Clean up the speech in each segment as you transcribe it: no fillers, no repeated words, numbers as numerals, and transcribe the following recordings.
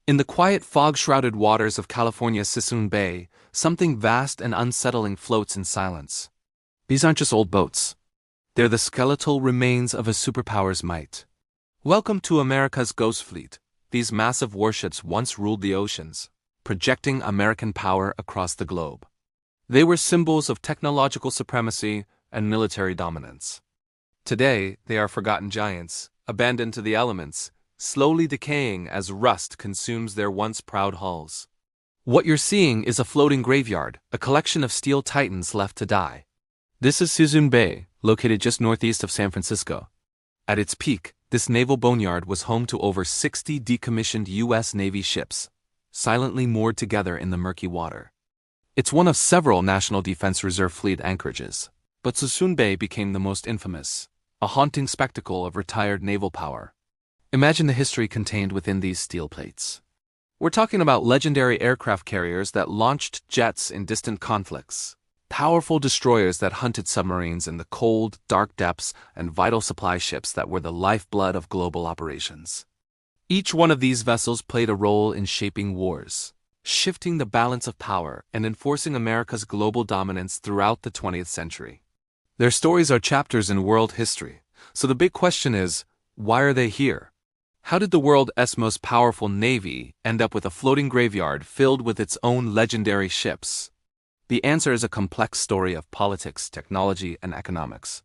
In the quiet fog-shrouded waters of California's Suisun Bay, something vast and unsettling floats in silence. These aren't just old boats. They're the skeletal remains of a superpower's might. Welcome to America's Ghost Fleet. These massive warships once ruled the oceans, projecting American power across the globe. They were symbols of technological supremacy and military dominance. Today, they are forgotten giants, abandoned to the elements, slowly decaying as rust consumes their once proud hulls. What you're seeing is a floating graveyard, a collection of steel titans left to die. This is Suisun Bay, located just northeast of San Francisco. At its peak, this naval boneyard was home to over 60 decommissioned U.S. Navy ships, silently moored together in the murky water. It's one of several National Defense Reserve Fleet anchorages, but Suisun Bay became the most infamous, a haunting spectacle of retired naval power. Imagine the history contained within these steel plates. We're talking about legendary aircraft carriers that launched jets in distant conflicts, powerful destroyers that hunted submarines in the cold, dark depths, and vital supply ships that were the lifeblood of global operations. Each one of these vessels played a role in shaping wars, shifting the balance of power and enforcing America's global dominance throughout the 20th century. Their stories are chapters in world history, so the big question is, why are they here? How did the world's most powerful navy end up with a floating graveyard filled with its own legendary ships? The answer is a complex story of politics, technology, and economics.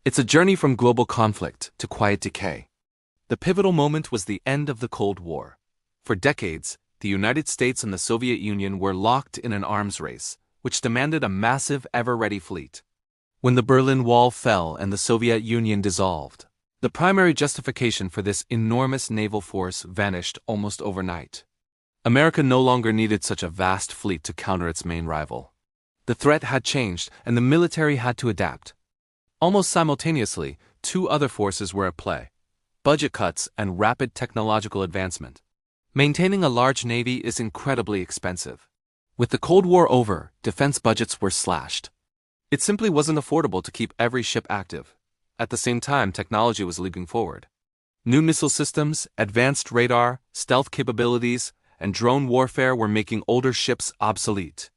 It's a journey from global conflict to quiet decay. The pivotal moment was the end of the Cold War. For decades, the United States and the Soviet Union were locked in an arms race, which demanded a massive, ever-ready fleet. When the Berlin Wall fell and the Soviet Union dissolved, the primary justification for this enormous naval force vanished almost overnight. America no longer needed such a vast fleet to counter its main rival. The threat had changed, and the military had to adapt. Almost simultaneously, two other forces were at play: budget cuts and rapid technological advancement. Maintaining a large navy is incredibly expensive. With the Cold War over, defense budgets were slashed. It simply wasn't affordable to keep every ship active. At the same time, technology was leaping forward. New missile systems, advanced radar, stealth capabilities, and drone warfare were making older ships obsolete.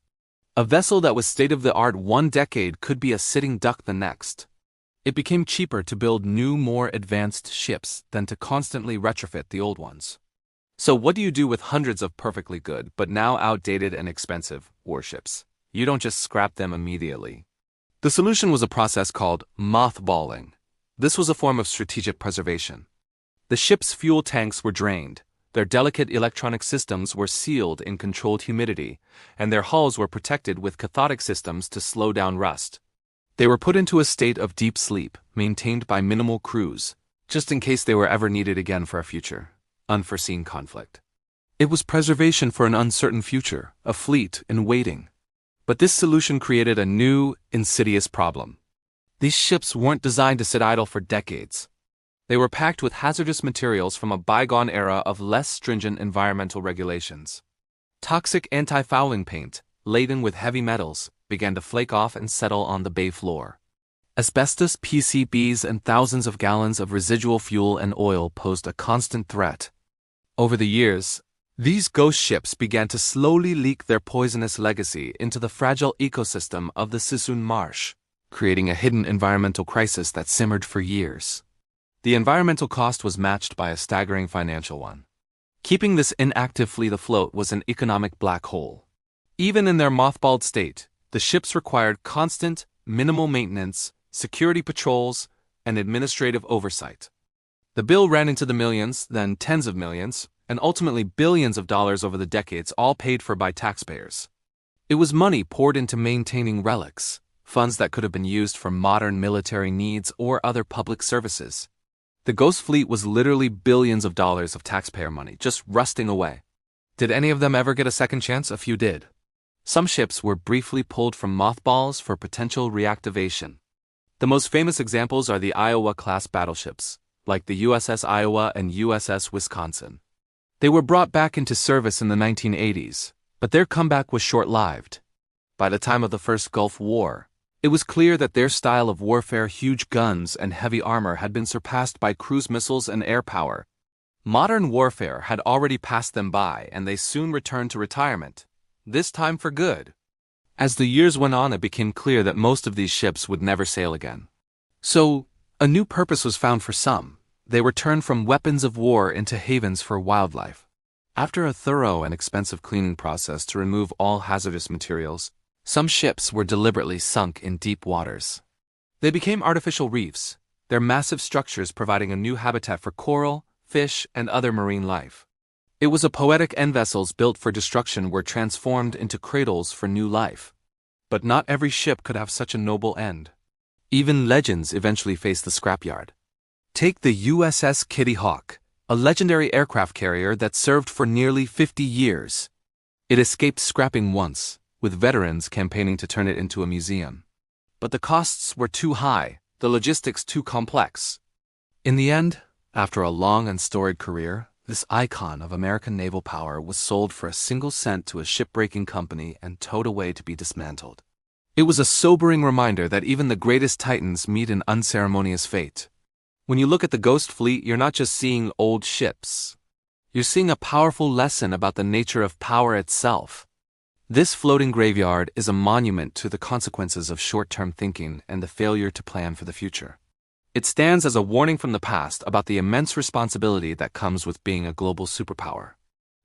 A vessel that was state-of-the-art one decade could be a sitting duck the next. It became cheaper to build new, more advanced ships than to constantly retrofit the old ones. So what do you do with hundreds of perfectly good, but now outdated and expensive, warships? You don't just scrap them immediately. The solution was a process called mothballing. This was a form of strategic preservation. The ship's fuel tanks were drained, their delicate electronic systems were sealed in controlled humidity, and their hulls were protected with cathodic systems to slow down rust. They were put into a state of deep sleep, maintained by minimal crews, just in case they were ever needed again for a future, unforeseen conflict. It was preservation for an uncertain future, a fleet in waiting. But this solution created a new, insidious problem. These ships weren't designed to sit idle for decades. They were packed with hazardous materials from a bygone era of less stringent environmental regulations. Toxic anti-fouling paint, laden with heavy metals, began to flake off and settle on the bay floor. Asbestos, PCBs, and thousands of gallons of residual fuel and oil posed a constant threat. Over the years, these ghost ships began to slowly leak their poisonous legacy into the fragile ecosystem of the Suisun Marsh, creating a hidden environmental crisis that simmered for years. The environmental cost was matched by a staggering financial one. Keeping this inactive fleet afloat was an economic black hole. Even in their mothballed state, the ships required constant, minimal maintenance, security patrols, and administrative oversight. The bill ran into the millions, then tens of millions, and ultimately billions of dollars over the decades, all paid for by taxpayers. It was money poured into maintaining relics, funds that could have been used for modern military needs or other public services. The Ghost Fleet was literally billions of dollars of taxpayer money, just rusting away. Did any of them ever get a second chance? A few did. Some ships were briefly pulled from mothballs for potential reactivation. The most famous examples are the Iowa-class battleships, like the USS Iowa and USS Wisconsin. They were brought back into service in the 1980s, but their comeback was short-lived. By the time of the First Gulf War, it was clear that their style of warfare, huge guns and heavy armor, had been surpassed by cruise missiles and air power. Modern warfare had already passed them by, and they soon returned to retirement, this time for good. As the years went on, it became clear that most of these ships would never sail again. So, a new purpose was found for some. They were turned from weapons of war into havens for wildlife. After a thorough and expensive cleaning process to remove all hazardous materials, some ships were deliberately sunk in deep waters. They became artificial reefs, their massive structures providing a new habitat for coral, fish, and other marine life. It was a poetic end. Vessels built for destruction were transformed into cradles for new life. But not every ship could have such a noble end. Even legends eventually faced the scrapyard. Take the USS Kitty Hawk, a legendary aircraft carrier that served for nearly 50 years. It escaped scrapping once, with veterans campaigning to turn it into a museum. But the costs were too high, the logistics too complex. In the end, after a long and storied career, this icon of American naval power was sold for a single cent to a shipbreaking company and towed away to be dismantled. It was a sobering reminder that even the greatest titans meet an unceremonious fate. When you look at the Ghost Fleet, you're not just seeing old ships. You're seeing a powerful lesson about the nature of power itself. This floating graveyard is a monument to the consequences of short-term thinking and the failure to plan for the future. It stands as a warning from the past about the immense responsibility that comes with being a global superpower.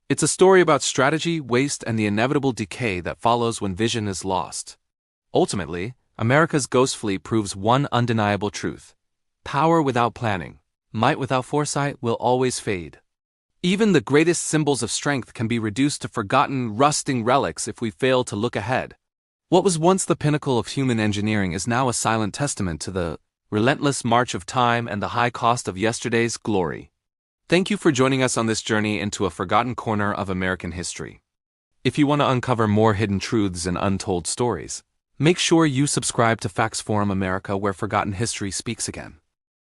It's a story about strategy, waste, and the inevitable decay that follows when vision is lost. Ultimately, America's Ghost Fleet proves one undeniable truth. Power without planning, might without foresight will always fade. Even the greatest symbols of strength can be reduced to forgotten, rusting relics if we fail to look ahead. What was once the pinnacle of human engineering is now a silent testament to the relentless march of time and the high cost of yesterday's glory. Thank you for joining us on this journey into a forgotten corner of American history. If you want to uncover more hidden truths and untold stories, make sure you subscribe to Facts Forum America, where forgotten history speaks again.